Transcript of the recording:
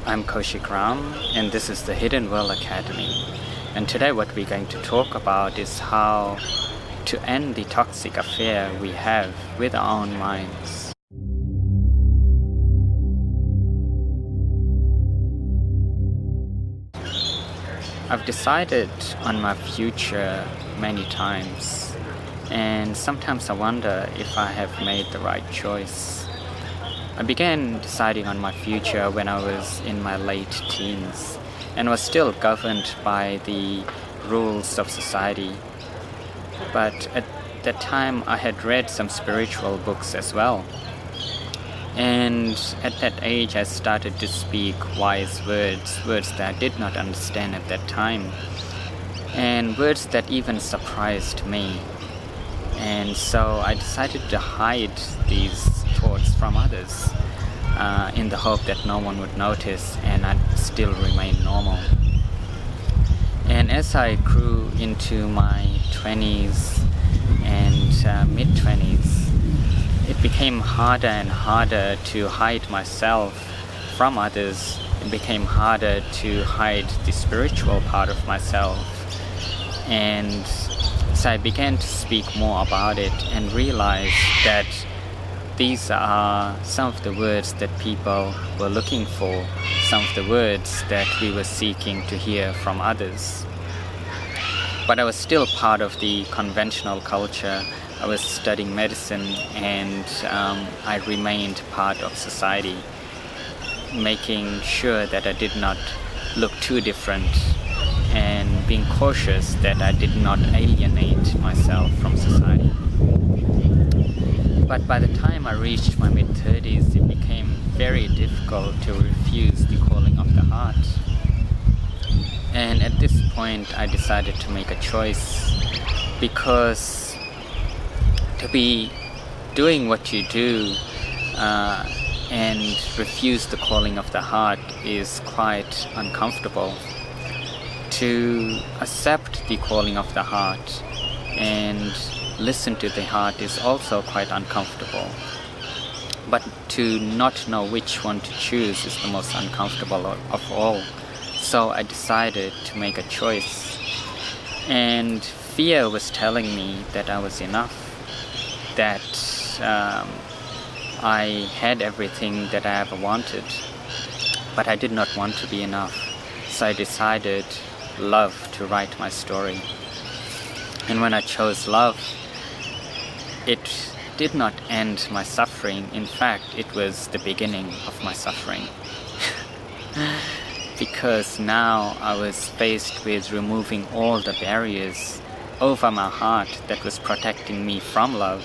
I'm Kaushik Ram, and this is the Hidden World Academy. And today what we're going to talk about is how to end the toxic affair we have with our own minds. I've decided on my future many times, and sometimes I wonder if I have made the right choice. I began deciding on my future when I was in my late teens and was still governed by the rules of society. But at that time I had read some spiritual books as well. And at that age I started to speak wise words that I did not understand at that time, and words that even surprised me. And so I decided to hide these thoughts from others in the hope that no one would notice and I'd still remain normal. And as I grew into my 20s and mid-20s, it became harder and harder to hide myself from others. It became harder to hide the spiritual part of myself. And so I began to speak more about it and realized that these are some of the words that people were looking for, some of the words that we were seeking to hear from others. But I was still part of the conventional culture. I was studying medicine, and I remained part of society, making sure that I did not look too different and being cautious that I did not alienate myself from society. But by the time I reached my mid-30s, it became very difficult to refuse the calling of the heart. And at this point I decided to make a choice, because to be doing what you do and refuse the calling of the heart is quite uncomfortable. To accept the calling of the heart and listen to the heart is also quite uncomfortable. But to not know which one to choose is the most uncomfortable of all. So I decided to make a choice. And fear was telling me that I was enough, that I had everything that I ever wanted, but I did not want to be enough. So I decided love to write my story. And when I chose love, it did not end my suffering. In fact, it was the beginning of my suffering. Because now I was faced with removing all the barriers over my heart that was protecting me from love.